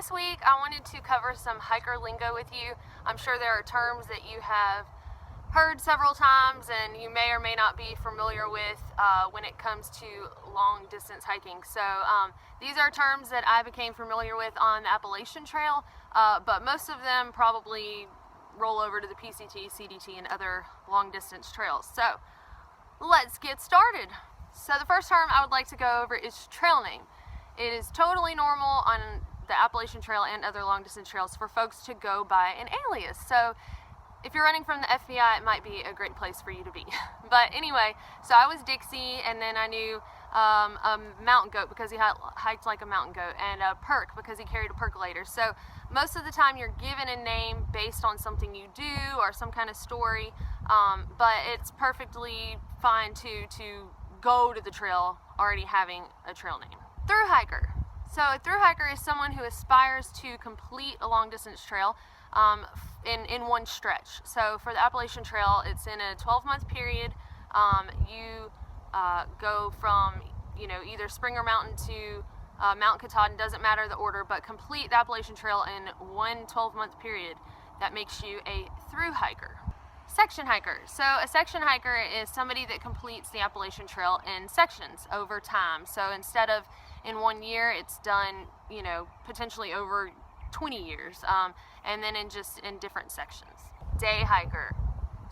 this week I wanted to cover some hiker lingo with you. I'm sure there are terms that you have heard several times and you may or may not be familiar with when it comes to long distance hiking. So these are terms that I became familiar with on the Appalachian Trail, but most of them probably roll over to the PCT, CDT, and other long distance trails. So let's get started. So the first term I would like to go over is trail name. It is totally normal on the Appalachian Trail and other long distance trails for folks to go by an alias. So if you're running from the FBI, it might be a great place for you to be. But anyway, so I was Dixie, and then I knew a mountain goat because he hiked like a mountain goat, and a perk because he carried a percolator. So most of the time you're given a name based on something you do or some kind of story, but it's perfectly fine to go to the trail already having a trail name. Thru-hiker. So a thru-hiker is someone who aspires to complete a long distance trail in one stretch. So for the Appalachian Trail, it's in a 12-month period. You go from either Springer Mountain to Mount Katahdin, doesn't matter the order, but complete the Appalachian Trail in one 12-month period. That makes you a thru-hiker. Section hiker. So a section hiker is somebody that completes the Appalachian Trail in sections over time. So instead of in 1 year, it's done, potentially over 20 years, and then in different sections. Day hiker.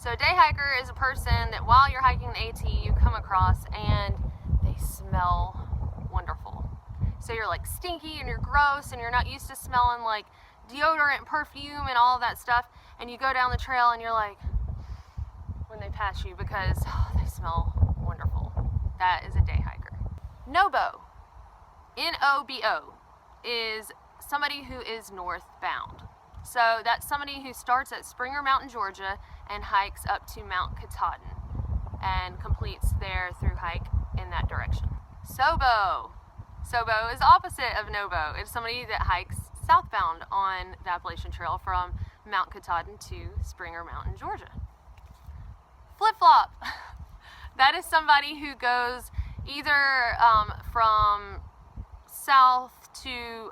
So a day hiker is a person that while you're hiking the AT, you come across and they smell wonderful. So you're like stinky and you're gross and you're not used to smelling like deodorant, perfume, and all of that stuff, and you go down the trail and you're like, when they pass you, because they smell wonderful. That is a day hiker. Nobo, N-O-B-O, is somebody who is northbound. So that's somebody who starts at Springer Mountain, Georgia, and hikes up to Mount Katahdin and completes their thru-hike in that direction. Sobo. Sobo is opposite of Nobo. It's somebody that hikes southbound on the Appalachian Trail from Mount Katahdin to Springer Mountain, Georgia. Flip-flop. That is somebody who goes either from south to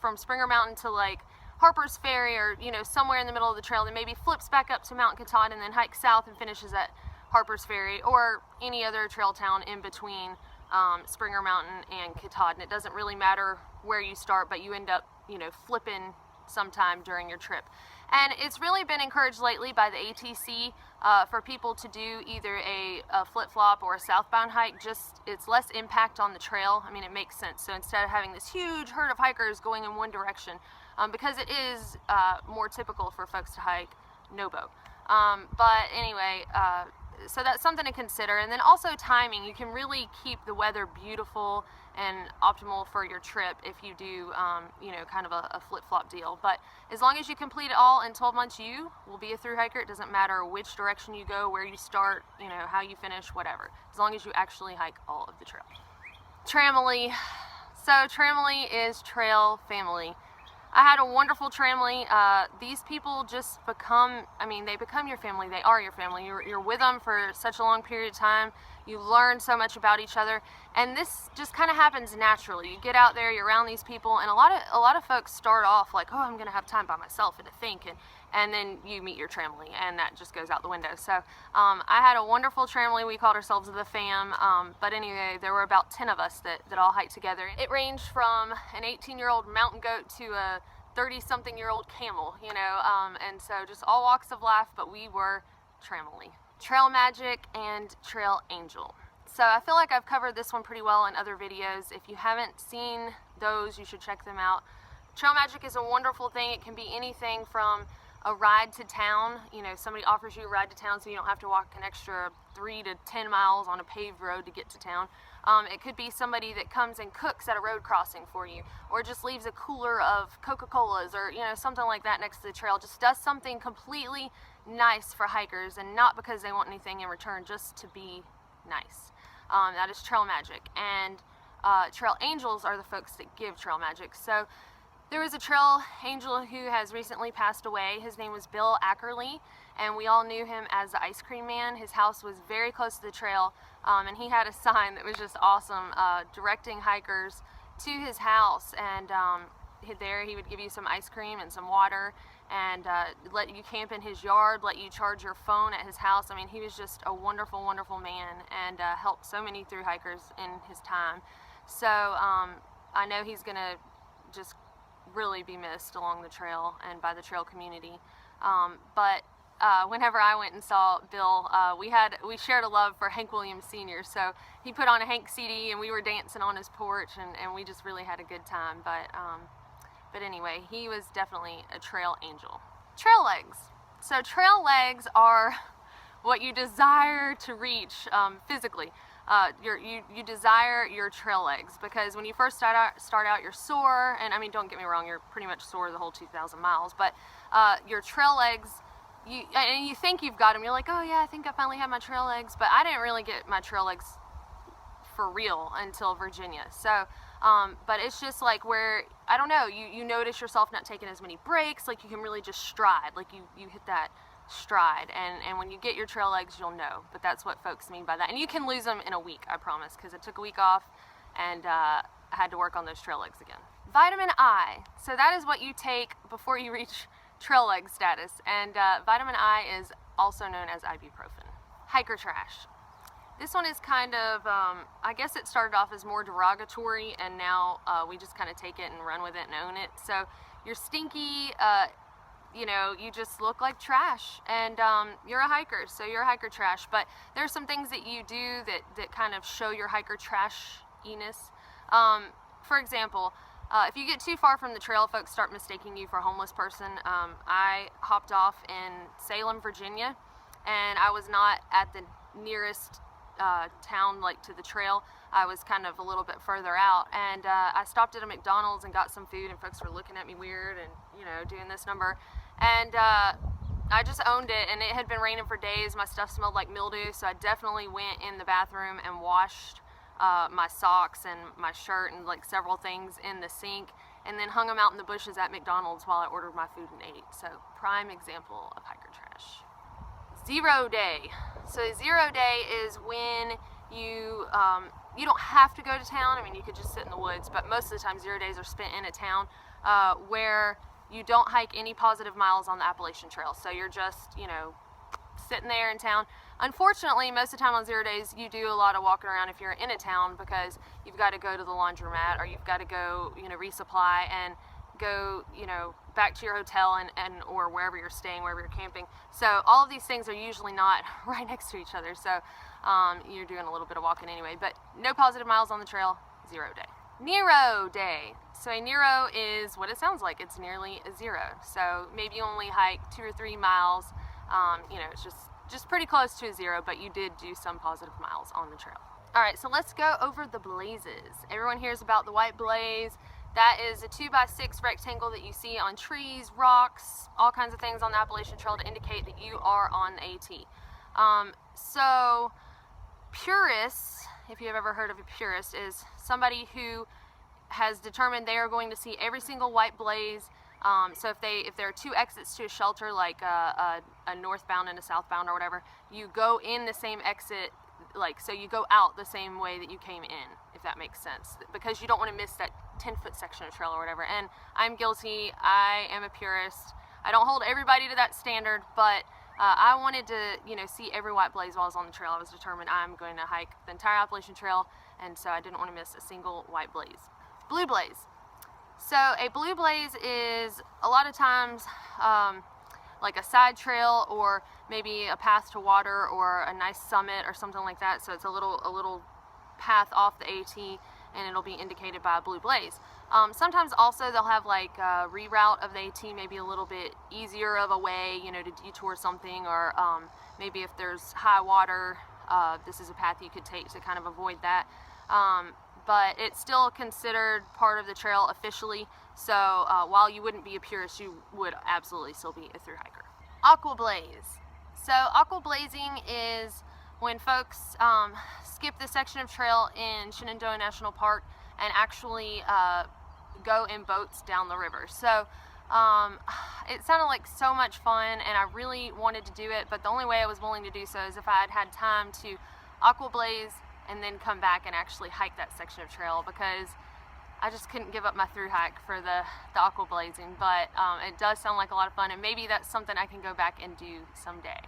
from Springer Mountain to like Harper's Ferry, or somewhere in the middle of the trail, then maybe flips back up to Mount Katahdin and then hikes south and finishes at Harper's Ferry or any other trail town in between Springer Mountain and Katahdin. It doesn't really matter where you start, but you end up flipping sometime during your trip. And it's really been encouraged lately by the ATC for people to do either a flip-flop or a southbound hike. It's less impact on the trail. I mean, it makes sense. So instead of having this huge herd of hikers going in one direction, because it is more typical for folks to hike Nobo. But anyway, so that's something to consider. And then also timing. You can really keep the weather beautiful and optimal for your trip if you do, kind of a flip-flop deal. But as long as you complete it all in 12 months, you will be a thru-hiker. It doesn't matter which direction you go, where you start, how you finish, whatever. As long as you actually hike all of the trail. Tramily. So Tramily is trail family. I had a wonderful tramily. These people just become your family. They are your family. You're with them for such a long period of time. You learn so much about each other, and this just kind of happens naturally. You get out there, you're around these people, and a lot of folks start off like, oh, I'm gonna have time by myself and to think, and then you meet your tramily, and that just goes out the window. So I had a wonderful tramily. We called ourselves the fam, but anyway, there were about 10 of us that all hiked together. It ranged from an 18-year-old mountain goat to a 30-something-year-old camel, and so just all walks of life, but we were tramily. Trail Magic and Trail Angel. So I feel like I've covered this one pretty well in other videos. If you haven't seen those, you should check them out. Trail Magic is a wonderful thing. It can be anything from a ride to town. Somebody offers you a ride to town so you don't have to walk an extra 3 to 10 miles on a paved road to get to town. It could be somebody that comes and cooks at a road crossing for you, or just leaves a cooler of Coca-Colas or something like that next to the trail. Just does something completely nice for hikers, and not because they want anything in return, just to be nice. That is Trail Magic. And Trail Angels are the folks that give Trail Magic. So there was a trail angel who has recently passed away. His name was Bill Ackerley, and we all knew him as the Ice Cream Man. His house was very close to the trail, and he had a sign that was just awesome, directing hikers to his house. And there, he would give you some ice cream and some water, and let you camp in his yard, let you charge your phone at his house. I mean, he was just a wonderful, wonderful man, and helped so many thru hikers in his time. So I know he's gonna just really be missed along the trail and by the trail community. But whenever I went and saw Bill, we shared a love for Hank Williams Sr. So he put on a Hank CD and we were dancing on his porch, and we just really had a good time. But anyway, he was definitely a trail angel. Trail legs. So trail legs are what you desire to reach physically. You desire your trail legs, because when you first start out you're sore, and I mean, don't get me wrong, you're pretty much sore the whole 2,000 miles, but your trail legs, you think you've got them, you're like, oh yeah, I think I finally have my trail legs, but I didn't really get my trail legs for real until Virginia. So but it's just like where, I don't know, you notice yourself not taking as many breaks, like you can really just stride, like you hit that stride, and when you get your trail legs, you'll know. But that's what folks mean by that, and you can lose them in a week, I promise, because it took a week off, and I had to work on those trail legs again. Vitamin I. So that is what you take before you reach trail leg status, and vitamin I is also known as ibuprofen. Hiker trash. This one is kind of, I guess it started off as more derogatory, and now we just kind of take it and run with it and own it. So you're stinky, you know, you just look like trash, and you're a hiker, so you're a hiker trash. But there's some things that you do that kind of show your hiker trash-iness. For example, if you get too far from the trail, folks start mistaking you for a homeless person. I hopped off in Salem, Virginia, and I was not at the nearest town, like to the trail. I was kind of a little bit further out, and I stopped at a McDonald's and got some food, and folks were looking at me weird and, you know, doing this number, and I just owned it, and it had been raining for days. My stuff smelled like mildew, so I definitely went in the bathroom and washed my socks and my shirt and like several things in the sink, and then hung them out in the bushes at McDonald's while I ordered my food and ate. So prime example of hiker trash. 0 day. So 0 day is when you don't have to go to town. I mean, you could just sit in the woods, but most of the time 0 days are spent in a town where you don't hike any positive miles on the Appalachian Trail. So you're just, you know, sitting there in town. Unfortunately, most of the time on 0 days, you do a lot of walking around if you're in a town, because you've got to go to the laundromat, or you've got to go, you know, resupply and go, you know, back to your hotel and or wherever you're staying, wherever you're camping. So all of these things are usually not right next to each other. So you're doing a little bit of walking anyway, but no positive miles on the trail, 0 day. Nearo day. So a Nearo is what it sounds like. It's nearly a zero. So maybe you only hike 2 or 3 miles. You know, it's just pretty close to a zero, but you did do some positive miles on the trail. All right, so let's go over the blazes. Everyone hears about the white blaze. That is a 2x6 rectangle that you see on trees, rocks, all kinds of things on the Appalachian Trail to indicate that you are on the AT. So purists, if you've ever heard of a purist, is somebody who has determined they are going to see every single white blaze. So if there are 2 exits to a shelter, like a northbound and a southbound or whatever, you go in the same exit, like, so you go out the same way that you came in, if that makes sense, because you don't want to miss that 10-foot section of trail or whatever. And I'm guilty. I am a purist. I don't hold everybody to that standard, but I wanted to, you know, see every white blaze while I was on the trail. I was determined I'm going to hike the entire Appalachian Trail, and so I didn't want to miss a single white blaze. Blue blaze. So a blue blaze is a lot of times like a side trail, or maybe a path to water, or a nice summit or something like that. So it's a little path off the AT, and it'll be indicated by a blue blaze. Sometimes also they'll have like a reroute of the AT, maybe a little bit easier of a way, you know, to detour something, or maybe if there's high water, this is a path you could take to kind of avoid that. But it's still considered part of the trail officially, so while you wouldn't be a purist, you would absolutely still be a thru hiker. Aqua Blaze. So aqua blazing is when folks skip the section of trail in Shenandoah National Park and actually go in boats down the river. So it sounded like so much fun, and I really wanted to do it, but the only way I was willing to do so is if I had had time to aqua blaze and then come back and actually hike that section of trail, because I just couldn't give up my thru hike for the Aqua Blazing, but it does sound like a lot of fun, and maybe that's something I can go back and do someday.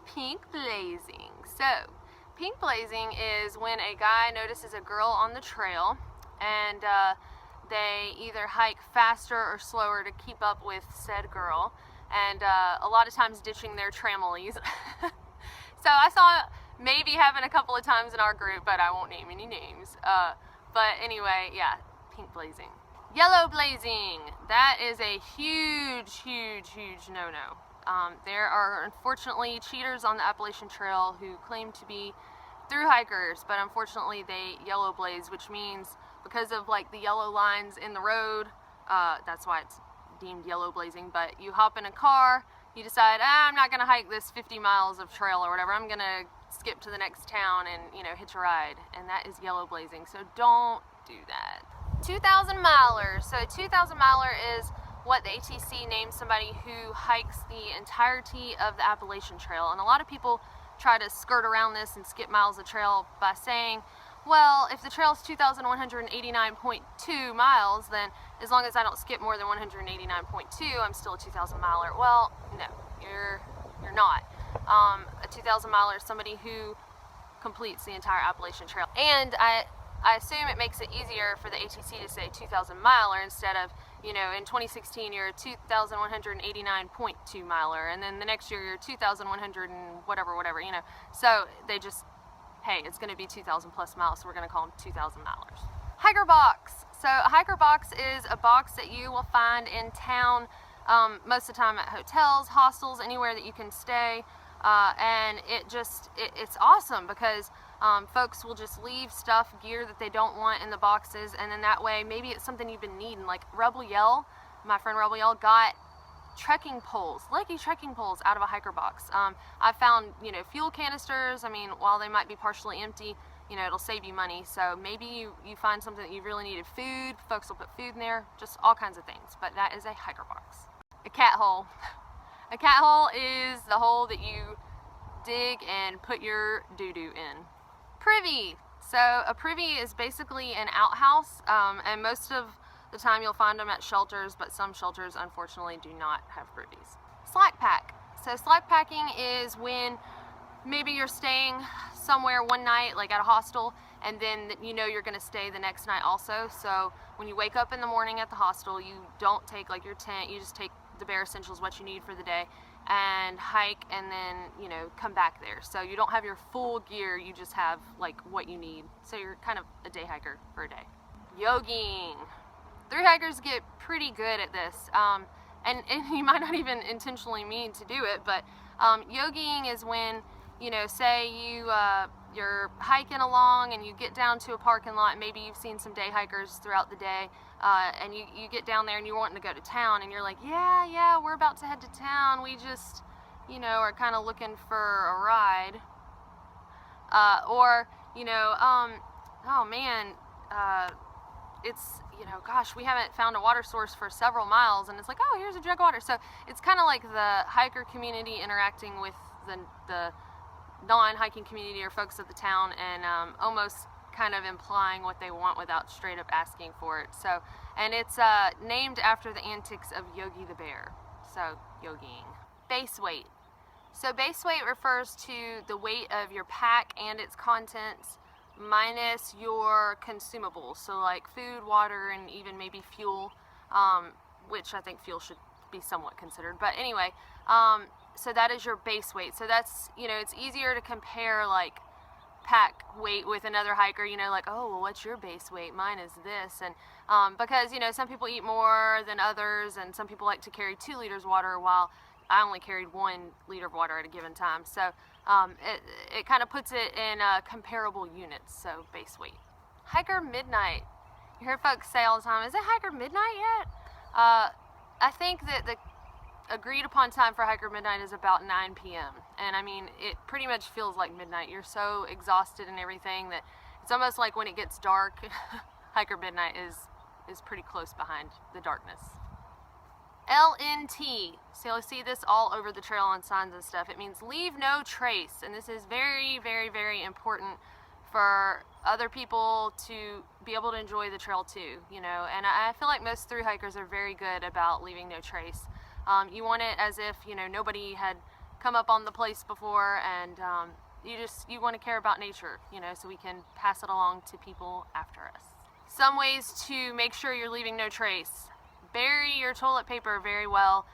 Pink blazing. So, pink blazing is when a guy notices a girl on the trail, and they either hike faster or slower to keep up with said girl, and a lot of times ditching their trampolines. So I saw it maybe happen a couple of times in our group, but I won't name any names. But anyway, yeah, pink blazing. Yellow blazing. That is a huge, huge, huge no-no. There are unfortunately cheaters on the Appalachian Trail who claim to be thru-hikers, but unfortunately they yellow blaze, which means because of like the yellow lines in the road, that's why it's deemed yellow blazing. But you hop in a car, you decide, I'm not gonna hike this 50 miles of trail or whatever, I'm gonna skip to the next town and, you know, hitch a ride, and that is yellow blazing, so don't do that. 2,000 miler. So 2,000 miler is what the ATC names somebody who hikes the entirety of the Appalachian Trail, and a lot of people try to skirt around this and skip miles of trail by saying, well, if the trail is 2,189.2 miles, then as long as I don't skip more than 189.2, I'm still a 2,000 miler. Well, no, you're not. A 2,000 miler is somebody who completes the entire Appalachian Trail. And I assume it makes it easier for the ATC to say 2,000 miler instead of, you know, in 2016 you're a 2,189.2 miler, and then the next year you're 2,100 and whatever, you know. So they just, hey, it's going to be 2,000 plus miles, so we're going to call them 2,000 milers. Hiker box. So a hiker box is a box that you will find in town, most of the time at hotels, hostels, anywhere that you can stay, and it's awesome because folks will just leave stuff, gear that they don't want in the boxes, and then that way maybe it's something you've been needing. Like Rebel Yell, my friend Rebel Yell got trekking poles, leggy trekking poles out of a hiker box. I found, you know, fuel canisters. I mean, while they might be partially empty, you know, it'll save you money. So maybe you find something that you really needed, food, folks will put food in there, just all kinds of things. But that is a hiker box. A cat hole. A cat hole is the hole that you dig and put your doo-doo in. Privy. So a privy is basically an outhouse, and most of the time you'll find them at shelters, but some shelters unfortunately do not have privies. Slack pack. So slack packing is when maybe you're staying somewhere one night, like at a hostel, and then you know you're going to stay the next night also. So when you wake up in the morning at the hostel, you don't take like your tent, you just take the bare essentials, what you need for the day, and hike, and then, you know, come back there. So you don't have your full gear, you just have like what you need. So you're kind of a day hiker for a day. Yogiing. Thru-hikers get pretty good at this, and you might not even intentionally mean to do it, but yogiing is when, you know, say you're hiking along and you get down to a parking lot. Maybe you've seen some day hikers throughout the day, and you get down there and you're wanting to go to town, and you're like, yeah, we're about to head to town. We just, you know, are kind of looking for a ride, or, you know, oh man, it's, you know, gosh, we haven't found a water source for several miles, and it's like, oh, here's a jug of water. So it's kind of like the hiker community interacting with the non-hiking community or folks of the town, and almost kind of implying what they want without straight up asking for it. So, and it's named after the antics of Yogi the Bear. So, yogiing. Base weight. So base weight refers to the weight of your pack and its contents minus your consumables, so like food, water, and even maybe fuel, which I think fuel should be somewhat considered, but anyway, so that is your base weight. So that's, you know, it's easier to compare like pack weight with another hiker, you know, like, oh, well, what's your base weight? Mine is this. And because, you know, some people eat more than others, and some people like to carry 2 liters of water, while I only carried 1 liter of water at a given time. So it kind of puts it in comparable units, so base weight. Hiker midnight. You hear folks say all the time, is it hiker midnight yet? I think that the agreed upon time for hiker midnight is about 9 p.m. And I mean, it pretty much feels like midnight. You're so exhausted and everything that it's almost like when it gets dark, hiker midnight is pretty close behind the darkness. LNT. So you'll see this all over the trail on signs and stuff. It means leave no trace, and this is very, very, very important for other people to be able to enjoy the trail too, you know. And I feel like most thru hikers are very good about leaving no trace. You want it as if, you know, nobody had come up on the place before, and you want to care about nature, you know, so we can pass it along to people after us. Some ways to make sure you're leaving no trace: bury your toilet paper very well.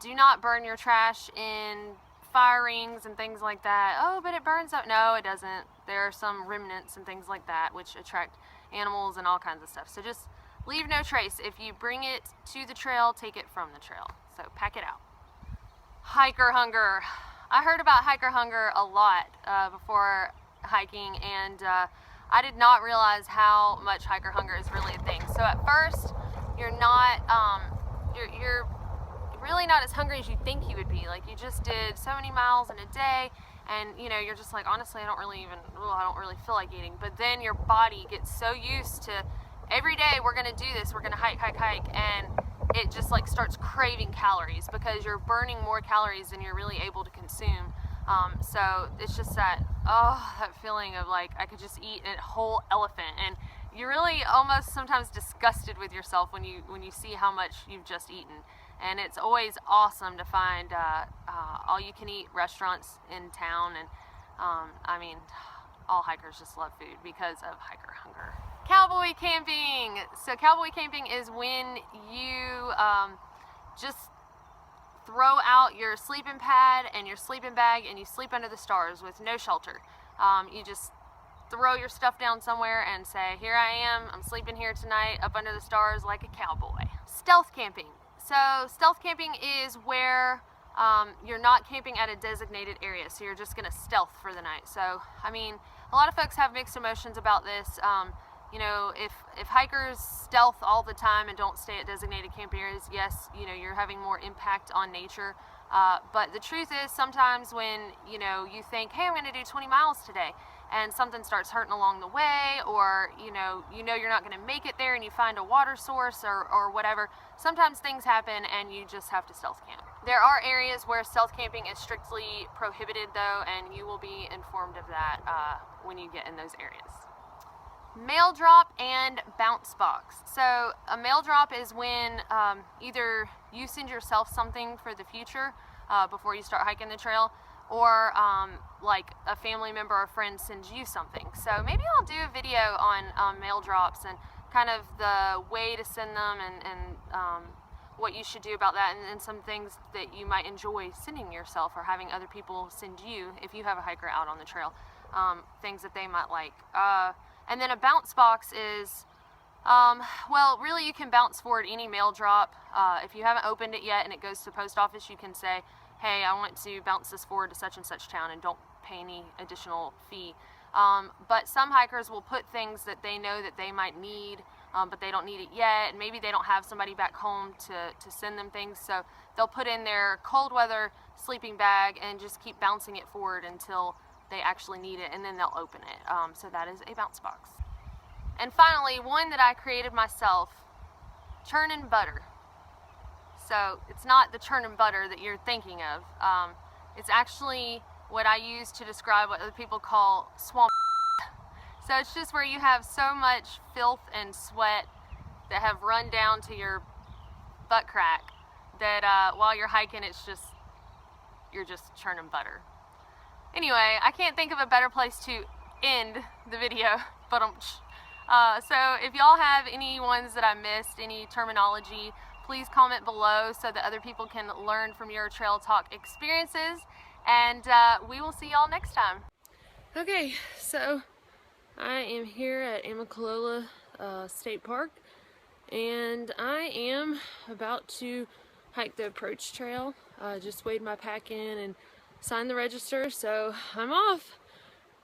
Do not burn your trash in fire rings and things like that. Oh, but it burns up. No, it doesn't. There are some remnants and things like that which attract animals and all kinds of stuff. So just leave no trace. If you bring it to the trail, take it from the trail. So pack it out. Hiker hunger. I heard about hiker hunger a lot before hiking, and I did not realize how much hiker hunger is really a thing. So at first, you're not, you're really not as hungry as you think you would be. Like, you just did so many miles in a day, and you know, you're just like, honestly, I don't really feel like eating. But then your body gets so used to, every day we're gonna do this, we're gonna hike, and it just like starts craving calories because you're burning more calories than you're really able to consume. So it's just that feeling of like, I could just eat a whole elephant, and you're really almost sometimes disgusted with yourself when you see how much you've just eaten. And it's always awesome to find all-you-can-eat restaurants in town, and I mean, all hikers just love food because of hiker hunger. Cowboy camping. So cowboy camping is when you just throw out your sleeping pad and your sleeping bag and you sleep under the stars with no shelter. You just throw your stuff down somewhere and say, here I am, I'm sleeping here tonight up under the stars like a cowboy. Stealth camping. So stealth camping is where you're not camping at a designated area, so you're just gonna stealth for the night. So, I mean, a lot of folks have mixed emotions about this. You know, if hikers stealth all the time and don't stay at designated camp areas, yes, you know, you're having more impact on nature. But the truth is, sometimes when, you know, you think, hey, I'm gonna do 20 miles today, and something starts hurting along the way, or you know you're not going to make it there, and you find a water source or whatever, sometimes things happen and you just have to stealth camp. There are areas where stealth camping is strictly prohibited though, and you will be informed of that when you get in those areas. Mail drop and bounce box. So a mail drop is when either you send yourself something for the future before you start hiking the trail, or like a family member or friend sends you something. So maybe I'll do a video on mail drops and kind of the way to send them, and what you should do about that, and some things that you might enjoy sending yourself or having other people send you if you have a hiker out on the trail, things that they might like. And then a bounce box is, well, really you can bounce forward any mail drop. If you haven't opened it yet and it goes to the post office, you can say, hey, I want to bounce this forward to such and such town, and don't pay any additional fee. But some hikers will put things that they know that they might need, but they don't need it yet, and maybe they don't have somebody back home to send them things, so they'll put in their cold weather sleeping bag and just keep bouncing it forward until they actually need it, and then they'll open it. So that is a bounce box. And finally, one that I created myself, Churnin Butter. So it's not the Churnin Butter that you're thinking of. It's actually what I use to describe what other people call swamp. So it's just where you have so much filth and sweat that have run down to your butt crack that while you're hiking, you're just churning butter. Anyway, I can't think of a better place to end the video, but so if y'all have any ones that I missed, any terminology, please comment below so that other people can learn from your trail talk experiences, and we will see y'all next time. Okay, so I am here at Amicalola State Park, and I am about to hike the approach trail. Just weighed my pack in and signed the register, so I'm off.